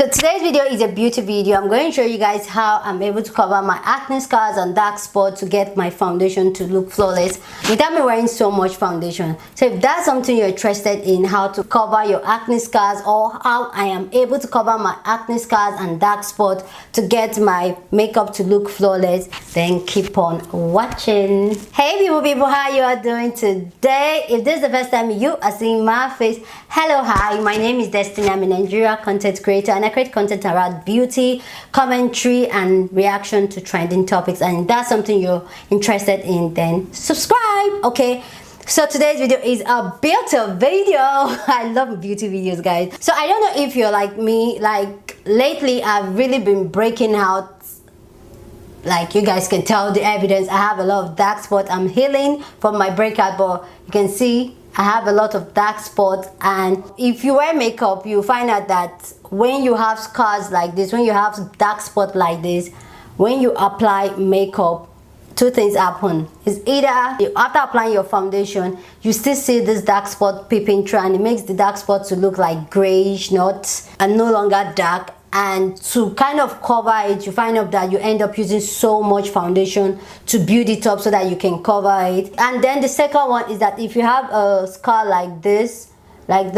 So today's video is a beauty video. I'm going to show you guys how I'm able to cover my acne scars and dark spots to get my foundation to look flawless without me wearing so much foundation. So if that's something you're interested in, how to cover your acne scars or how I am able to cover my acne scars and dark spots to get my makeup to look flawless, then keep on watching. Hey people, how you are doing today? If this is the first time you are seeing my face, hello, hi, my name is Destiny. I'm a Nigeria content creator and I create content around beauty, commentary and reaction to trending topics, and if that's something you're interested in, then subscribe. Okay, so today's video is a beauty video. I love beauty videos, guys. So I don't know if you're like me, like lately I've really been breaking out. Like you guys can tell the evidence, I have a lot of dark spots. I'm healing from my breakout, but you can see I have a lot of dark spots. And if you wear makeup, you find out that when you have scars like this, when you have dark spots like this, when you apply makeup, two things happen. It's either after applying your foundation, you still see this dark spot peeping through, and it makes the dark spot to look like grayish, not and no longer dark. And to kind of cover it, you find out that you end up using so much foundation to build it up so that you can cover it. And then the second one is that if you have a scar like this red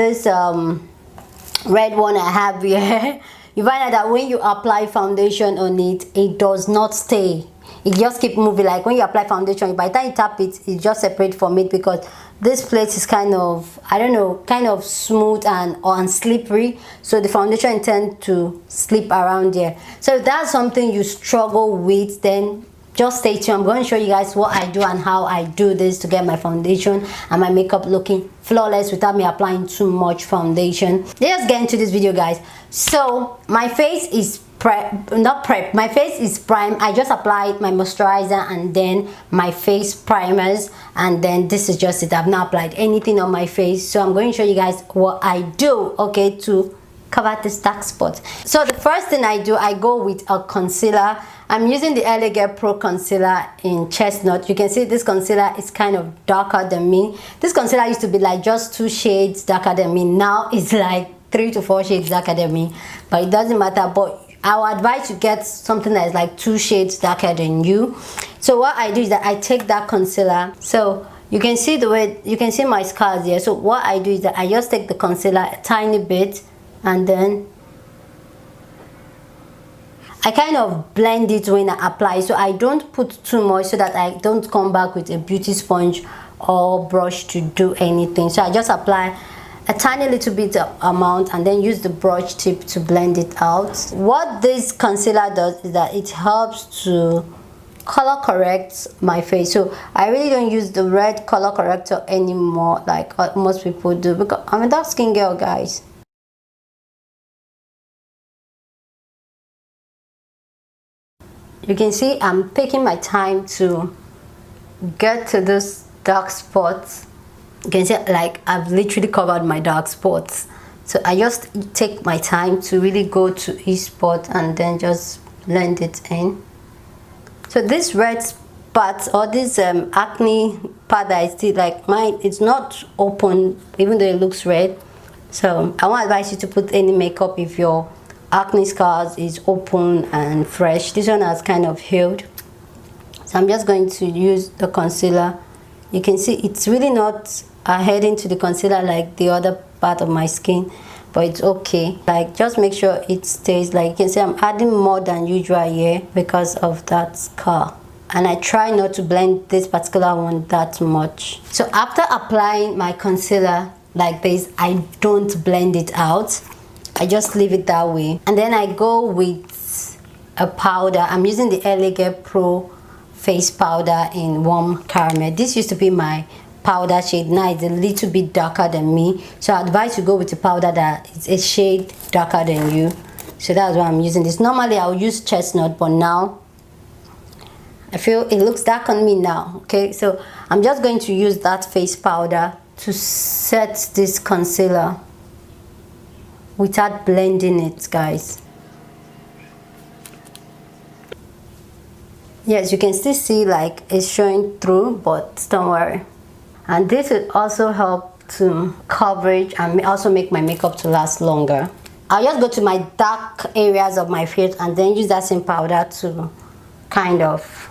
one I have here, you find out that when you apply foundation on it, it does not stay. It just keep moving. Like when you apply foundation, by the time you tap it, it just separate from it because this place is kind of, I don't know, kind of smooth and slippery, so the foundation tend to slip around there. So if that's something you struggle with, then just stay tuned. I'm going to show you guys what I do and how I do this to get my foundation and my makeup looking flawless without me applying too much foundation. Let's get into this video, guys. So my face is my face is prime. I just applied my moisturizer and then my face primers, and then this is just it. I've not applied anything on my face, so I'm going to show you guys what I do, okay, to cover this dark spot. So the first thing I do, I go with a concealer. I'm using the Elegant Pro concealer in Chestnut. You can see this concealer is kind of darker than me. This concealer used to be like just 2 shades darker than me. Now it's like 3 to 4 shades darker than me, but it doesn't matter. But I would advise you get something that is like 2 shades darker than you. So what I do is that I take that concealer. So you can see the way, you can see my scars here. So what I do is that I just take the concealer a tiny bit and then I kind of blend it when I apply. So I don't put too much so that I don't come back with a beauty sponge or brush to do anything. So I just apply a tiny little bit of amount and then use the brush tip to blend it out. What this concealer does is that it helps to color correct my face. So I really don't use the red color corrector anymore like most people do, because I'm a dark skin girl, guys. You can see I'm taking my time to get to those dark spots. You can see like I've literally covered my dark spots. So I just take my time to really go to each spot and then just blend it in. So this red spot or this acne part that I see, like mine, it's not open even though it looks red. So I won't advise you to put any makeup if your acne scars is open and fresh. This one has kind of healed. So I'm just going to use the concealer. You can see it's really not adhering to the concealer like the other part of my skin, but it's okay. Like just make sure it stays. Like you can see I'm adding more than usual here because of that scar, and I try not to blend this particular one that much. So after applying my concealer like this, I don't blend it out. I just leave it that way, and then I go with a powder. I'm using the Elegant Pro face powder in Warm Caramel. This used to be my powder shade. Now it's a little bit darker than me, so I advise you go with a powder that is a shade darker than you. So that's why I'm using this. Normally I would use Chestnut, but now I feel it looks dark on me now. Okay, so I'm just going to use that face powder to set this concealer without blending it, guys. Yes, you can still see like it's showing through, but don't worry. And this will also help to coverage and also make my makeup to last longer. I'll just go to my dark areas of my face and then use that same powder to kind of,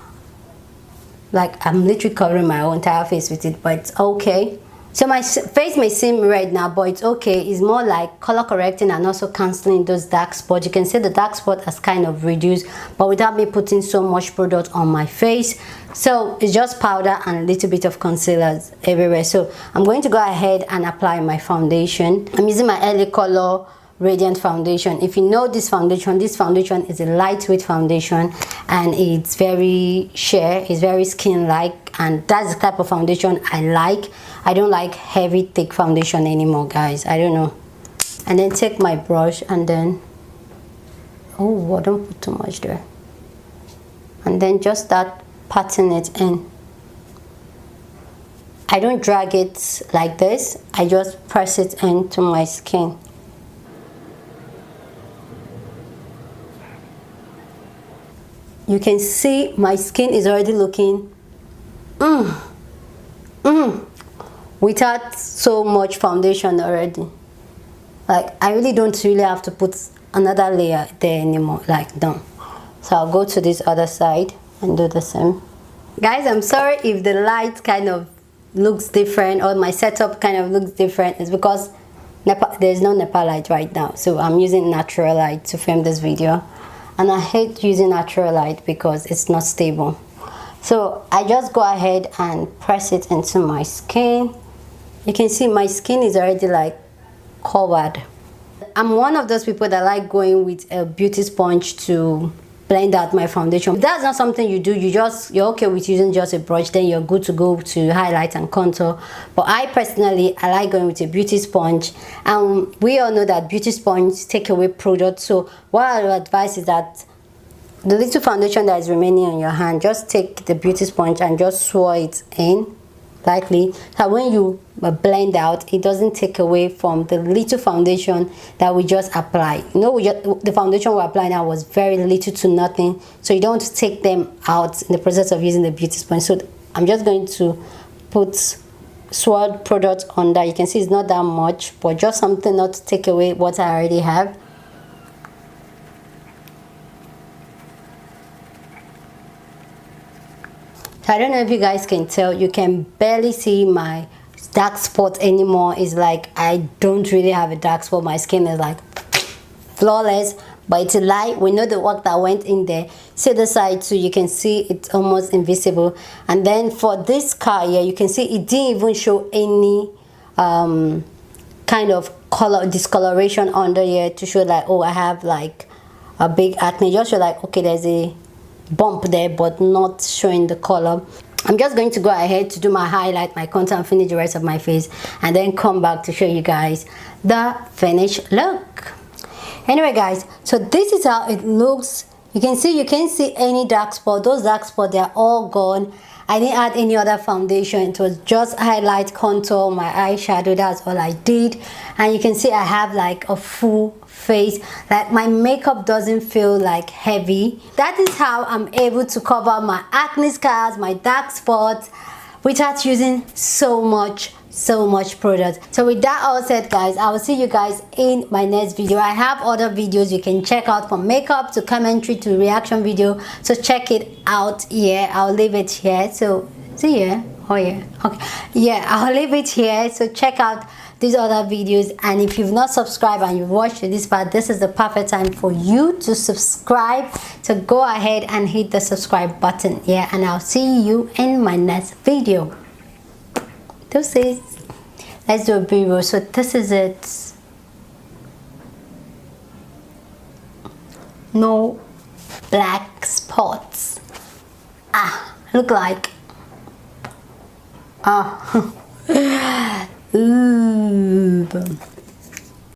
like, I'm literally covering my whole entire face with it, but it's okay. So my face may seem red now, but it's okay. It's more like color correcting and also cancelling those dark spots. You can see the dark spot has kind of reduced, but without me putting so much product on my face. So it's just powder and a little bit of concealers everywhere. So I'm going to go ahead and apply my foundation. I'm using my LA Color Radiant Foundation. If you know this foundation is a lightweight foundation and it's very sheer, it's very skin like, and that's the type of foundation I like. I don't like heavy thick foundation anymore, guys. I don't know. And then take my brush and then, oh, I don't put too much there, and then just start patting it in. I don't drag it like this, I just press it into my skin. You can see my skin is already looking without so much foundation already. Like, I really don't have to put another layer there anymore, like, no. So I'll go to this other side and do the same. Guys, I'm sorry if the light kind of looks different or my setup kind of looks different. It's because there's no Nepal light right now, so I'm using natural light to film this video. And I hate using natural light because it's not stable. So I just go ahead and press it into my skin. You can see my skin is already like covered. I'm one of those people that like going with a beauty sponge to blend out my foundation. If that's not something you do, you're okay with using just a brush, then you're good to go to highlight and contour. But I personally, I like going with a beauty sponge, and we all know that beauty sponge take away product. So what I would advise is that the little foundation that is remaining on your hand, just take the beauty sponge and just swirl it in lightly, so when you blend out, it doesn't take away from the little foundation that we just applied. You know, the foundation we applied now was very little to nothing, so you don't want to take them out in the process of using the beauty sponge. So I'm just going to put swirled product on that. You can see it's not that much, but just something not to take away what I already have. So I don't know if you guys can tell, you can barely see my dark spot anymore. It's like I don't really have a dark spot. My skin is like flawless, but it's a lie. We know the work that went in there. See the side too, you can see it's almost invisible. And then for this car here, you can see it didn't even show any kind of color discoloration under here to show like, oh, I have like a big acne. Just show like, okay, there's a bump there, but not showing the color. I'm just going to go ahead to do my highlight, my contour, and finish the rest of my face, and then come back to show you guys the finished look. Anyway guys, so this is how it looks. You can't see any dark spot. Those dark spots, they're all gone. I didn't add any other foundation. It was just highlight, contour, my eyeshadow. That's all I did. And you can see I have like a full face. Like my makeup doesn't feel like heavy. That is how I'm able to cover my acne scars, my dark spots, without using so much product. So with that all said, guys, I will see you guys in my next video. I have other videos you can check out, from makeup to commentary to reaction video, so check it out here. I'll leave it here. So see ya. Oh yeah, okay, yeah, I'll leave it here, so check out these other videos. And if you've not subscribed and you've watched this part, this is the perfect time for you to subscribe. So go ahead and hit the subscribe button. Yeah, and I'll see you in my next video. Deuces. Let's do a B-roll. So this is it. No black spots. Look like ooh.